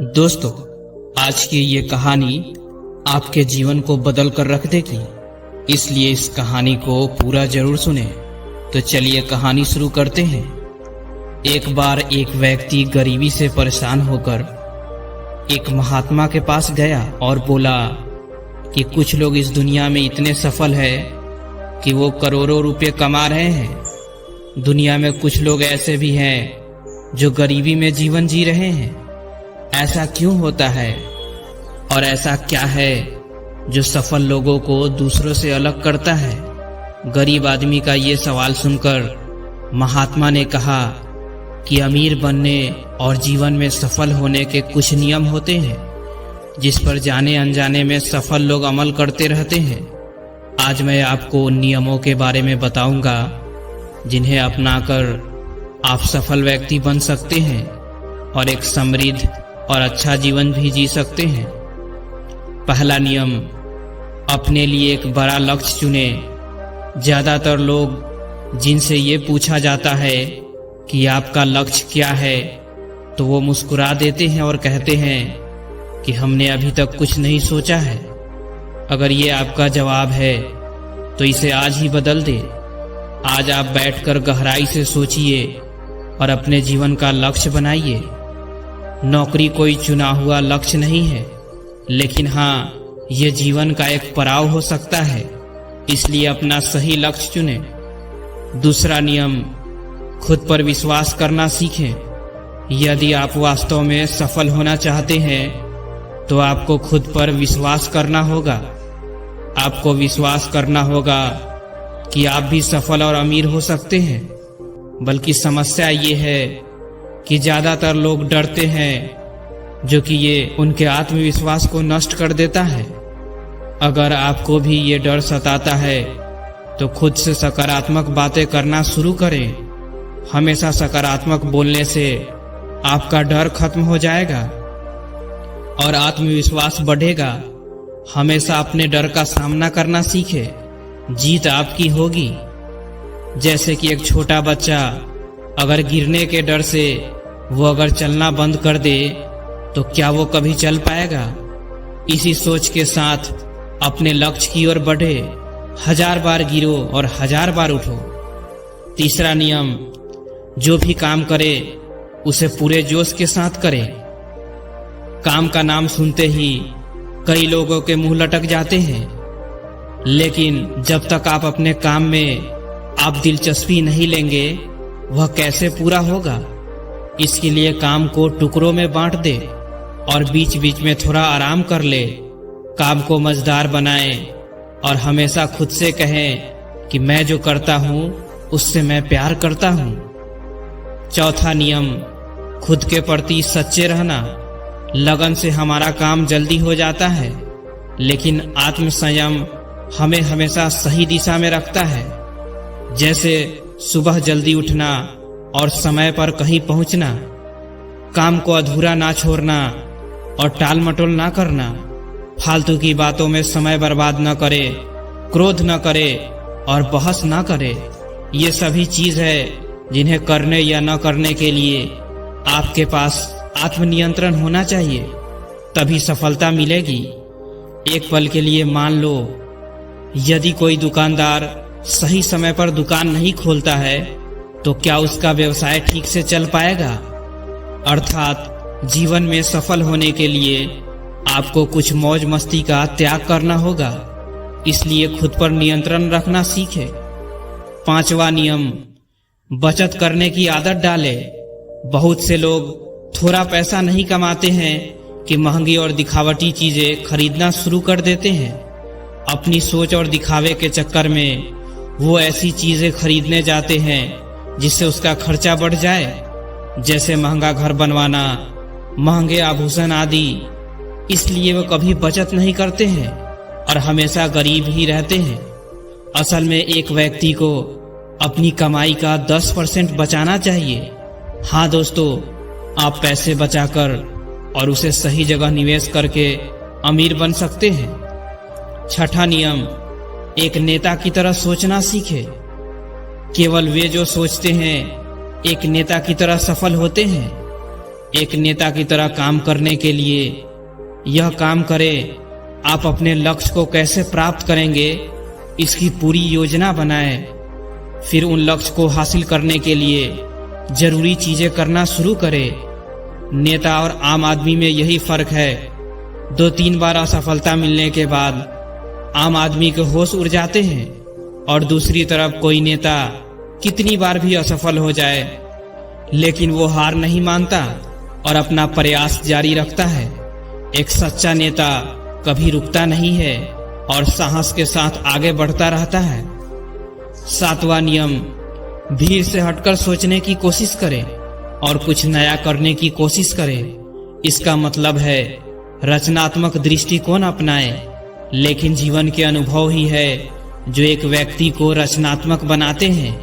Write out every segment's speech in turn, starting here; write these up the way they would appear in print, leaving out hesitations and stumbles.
दोस्तों, आज की ये कहानी आपके जीवन को बदल कर रख देगी, इसलिए इस कहानी को पूरा जरूर सुने। तो चलिए कहानी शुरू करते हैं। एक बार एक व्यक्ति गरीबी से परेशान होकर एक महात्मा के पास गया और बोला कि कुछ लोग इस दुनिया में इतने सफल हैं कि वो करोड़ों रुपए कमा रहे हैं। दुनिया में कुछ लोग ऐसे भी हैं जो गरीबी में जीवन जी रहे हैं। ऐसा क्यों होता है और ऐसा क्या है जो सफल लोगों को दूसरों से अलग करता है? गरीब आदमी का ये सवाल सुनकर महात्मा ने कहा कि अमीर बनने और जीवन में सफल होने के कुछ नियम होते हैं जिस पर जाने अनजाने में सफल लोग अमल करते रहते हैं। आज मैं आपको उन नियमों के बारे में बताऊंगा जिन्हें अपनाकर आप सफल व्यक्ति बन सकते हैं और एक समृद्ध और अच्छा जीवन भी जी सकते हैं। पहला नियम, अपने लिए एक बड़ा लक्ष्य चुने। ज्यादातर लोग जिनसे ये पूछा जाता है कि आपका लक्ष्य क्या है, तो वो मुस्कुरा देते हैं और कहते हैं कि हमने अभी तक कुछ नहीं सोचा है। अगर ये आपका जवाब है तो इसे आज ही बदल दे। आज आप बैठकर गहराई से सोचिए और अपने जीवन का लक्ष्य बनाइए। नौकरी कोई चुना हुआ लक्ष्य नहीं है, लेकिन हाँ, ये जीवन का एक पड़ाव हो सकता है, इसलिए अपना सही लक्ष्य चुनें। दूसरा नियम, खुद पर विश्वास करना सीखें। यदि आप वास्तव में सफल होना चाहते हैं तो आपको खुद पर विश्वास करना होगा। आपको विश्वास करना होगा कि आप भी सफल और अमीर हो सकते हैं। बल्कि समस्या ये है कि ज्यादातर लोग डरते हैं, जो कि ये उनके आत्मविश्वास को नष्ट कर देता है। अगर आपको भी ये डर सताता है तो खुद से सकारात्मक बातें करना शुरू करें। हमेशा सकारात्मक बोलने से आपका डर खत्म हो जाएगा और आत्मविश्वास बढ़ेगा। हमेशा अपने डर का सामना करना सीखें, जीत आपकी होगी। जैसे कि एक छोटा बच्चा अगर गिरने के डर से वो अगर चलना बंद कर दे तो क्या वो कभी चल पाएगा? इसी सोच के साथ अपने लक्ष्य की ओर बढ़े। 1000 बार गिरो और 1000 बार उठो। तीसरा नियम, जो भी काम करे उसे पूरे जोश के साथ करे। काम का नाम सुनते ही कई लोगों के मुंह लटक जाते हैं, लेकिन जब तक आप अपने काम में आप दिलचस्पी नहीं लेंगे वह कैसे पूरा होगा? इसके लिए काम को टुकड़ों में बांट दे और बीच बीच में थोड़ा आराम कर ले। काम को मजेदार बनाएं और हमेशा खुद से कहें कि मैं जो करता हूँ उससे मैं प्यार करता हूँ। चौथा नियम, खुद के प्रति सच्चे रहना। लगन से हमारा काम जल्दी हो जाता है, लेकिन आत्मसंयम हमें हमेशा सही दिशा में रखता है। जैसे सुबह जल्दी उठना और समय पर कहीं पहुंचना, काम को अधूरा ना छोड़ना और टाल मटोल ना करना, फालतू की बातों में समय बर्बाद न करे, क्रोध न करे और बहस ना करे। ये सभी चीज है जिन्हें करने या न करने के लिए आपके पास आत्मनियंत्रण होना चाहिए, तभी सफलता मिलेगी। एक पल के लिए मान लो, यदि कोई दुकानदार सही समय पर दुकान नहीं खोलता है तो क्या उसका व्यवसाय ठीक से चल पाएगा? अर्थात जीवन में सफल होने के लिए आपको कुछ मौज मस्ती का त्याग करना होगा, इसलिए खुद पर नियंत्रण रखना सीखें। पांचवा नियम, बचत करने की आदत डालें। बहुत से लोग थोड़ा पैसा नहीं कमाते हैं कि महंगी और दिखावटी चीजें खरीदना शुरू कर देते हैं। अपनी सोच और दिखावे के चक्कर में वो ऐसी चीजें खरीदने जाते हैं जिससे उसका खर्चा बढ़ जाए, जैसे महंगा घर बनवाना, महंगे आभूषण आदि। इसलिए वो कभी बचत नहीं करते हैं और हमेशा गरीब ही रहते हैं। असल में एक व्यक्ति को अपनी कमाई का 10% बचाना चाहिए। हाँ दोस्तों, आप पैसे बचाकर और उसे सही जगह निवेश करके अमीर बन सकते हैं। छठा नियम, एक नेता की तरह सोचना सीखे। केवल वे जो सोचते हैं एक नेता की तरह सफल होते हैं। एक नेता की तरह काम करने के लिए यह काम करें। आप अपने लक्ष्य को कैसे प्राप्त करेंगे इसकी पूरी योजना बनाएं। फिर उन लक्ष्य को हासिल करने के लिए जरूरी चीजें करना शुरू करें। नेता और आम आदमी में यही फर्क है। 2-3 बार असफलता मिलने के बाद आम आदमी के होश उड़ जाते हैं और दूसरी तरफ कोई नेता कितनी बार भी असफल हो जाए लेकिन वो हार नहीं मानता और अपना प्रयास जारी रखता है। एक सच्चा नेता कभी रुकता नहीं है और साहस के साथ आगे बढ़ता रहता है। 7वां नियम, भीड़ से हटकर सोचने की कोशिश करें और कुछ नया करने की कोशिश करें। इसका मतलब है रचनात्मक दृष्टिकोण अपनाएं। लेकिन जीवन के अनुभव ही है जो एक व्यक्ति को रचनात्मक बनाते हैं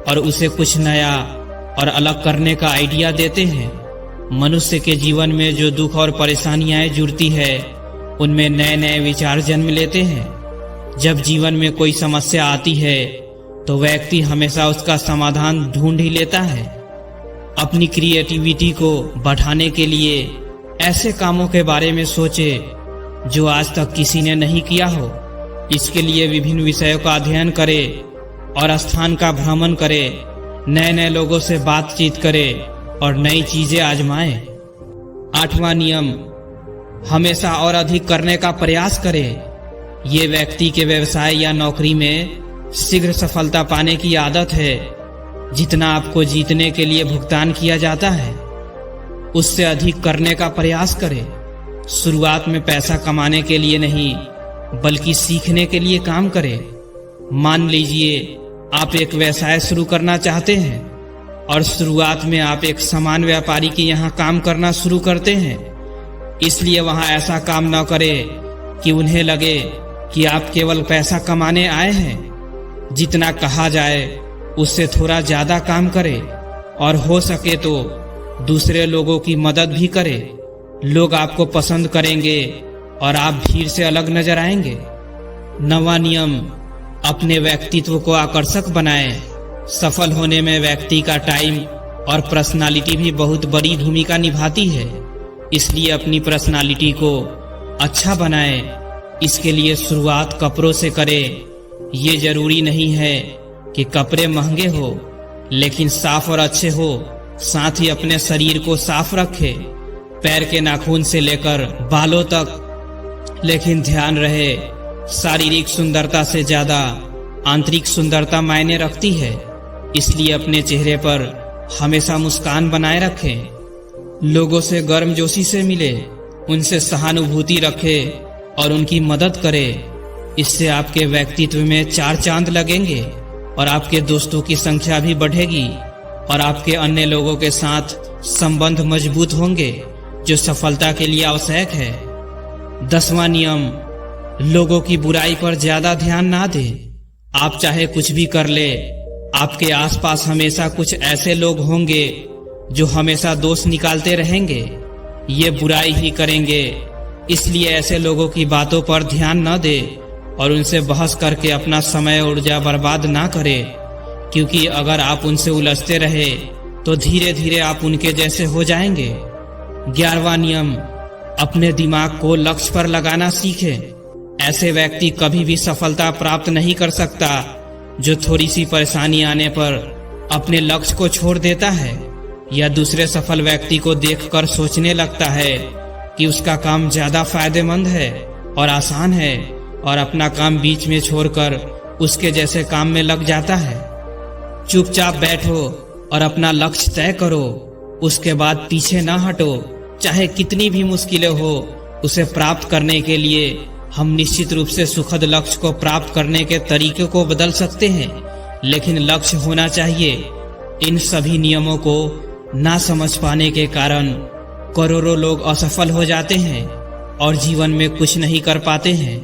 और उसे कुछ नया और अलग करने का आइडिया देते हैं। मनुष्य के जीवन में जो दुख और परेशानियां जुड़ती है उनमें नए नए विचार जन्म लेते हैं। जब जीवन में कोई समस्या आती है तो व्यक्ति हमेशा उसका समाधान ढूंढ ही लेता है। अपनी क्रिएटिविटी को बढ़ाने के लिए ऐसे कामों के बारे में सोचे जो आज तक किसी ने नहीं किया हो। इसके लिए विभिन्न विषयों का अध्ययन करें और स्थान का भ्रमण करें, नए नए लोगों से बातचीत करें और नई चीजें आजमाएं। 8वां नियम, हमेशा और अधिक करने का प्रयास करें। ये व्यक्ति के व्यवसाय या नौकरी में शीघ्र सफलता पाने की आदत है। जितना आपको जीतने के लिए भुगतान किया जाता है उससे अधिक करने का प्रयास करें। शुरुआत में पैसा कमाने के लिए नहीं बल्कि सीखने के लिए काम करें। मान लीजिए आप एक व्यवसाय शुरू करना चाहते हैं और शुरुआत में आप एक सामान व्यापारी के यहाँ काम करना शुरू करते हैं। इसलिए वहाँ ऐसा काम न करें कि उन्हें लगे कि आप केवल पैसा कमाने आए हैं। जितना कहा जाए उससे थोड़ा ज्यादा काम करें और हो सके तो दूसरे लोगों की मदद भी करें। लोग आपको पसंद करेंगे और आप भीड़ से अलग नजर आएंगे। 9वां नियम, अपने व्यक्तित्व को आकर्षक बनाएं। सफल होने में व्यक्ति का टाइम और पर्सनालिटी भी बहुत बड़ी भूमिका निभाती है। इसलिए अपनी पर्सनालिटी को अच्छा बनाएं। इसके लिए शुरुआत कपड़ों से करें। ये जरूरी नहीं है कि कपड़े महंगे हो लेकिन साफ और अच्छे हो। साथ ही अपने शरीर को साफ रखें, पैर के नाखून से लेकर बालों तक। लेकिन ध्यान रहे, शारीरिक सुंदरता से ज्यादा आंतरिक सुंदरता मायने रखती है। इसलिए अपने चेहरे पर हमेशा मुस्कान बनाए रखें। लोगों से गर्मजोशी से मिले, उनसे सहानुभूति रखें और उनकी मदद करें। इससे आपके व्यक्तित्व में 4 चांद लगेंगे और आपके दोस्तों की संख्या भी बढ़ेगी और आपके अन्य लोगों के साथ संबंध मजबूत होंगे जो सफलता के लिए आवश्यक है। 10वां नियम, लोगों की बुराई पर ज्यादा ध्यान ना दें। आप चाहे कुछ भी कर ले, आपके आसपास हमेशा कुछ ऐसे लोग होंगे जो हमेशा दोष निकालते रहेंगे। ये बुराई ही करेंगे। इसलिए ऐसे लोगों की बातों पर ध्यान न दे और उनसे बहस करके अपना समय ऊर्जा बर्बाद ना करें, क्योंकि अगर आप उनसे उलझते रहे तो धीरे धीरे आप उनके जैसे हो जाएंगे। 11वां नियम, अपने दिमाग को लक्ष्य पर लगाना सीखें। ऐसे व्यक्ति कभी भी सफलता प्राप्त नहीं कर सकता जो थोड़ी सी परेशानी आने पर अपने लक्ष्य को छोड़ देता है या दूसरे सफल व्यक्ति को देखकर सोचने लगता है कि उसका काम ज्यादा फायदेमंद है और आसान है और अपना काम बीच में छोड़कर उसके जैसे काम में लग जाता है। चुपचाप बैठो और अपना लक्ष्य तय करो, उसके बाद पीछे ना हटो। चाहे कितनी भी मुश्किलें हो, उसे प्राप्त करने के लिए हम निश्चित रूप से सुखद लक्ष्य को प्राप्त करने के तरीके को बदल सकते हैं, लेकिन लक्ष्य होना चाहिए। इन सभी नियमों को ना समझ पाने के कारण करोड़ों लोग असफल हो जाते हैं और जीवन में कुछ नहीं कर पाते हैं।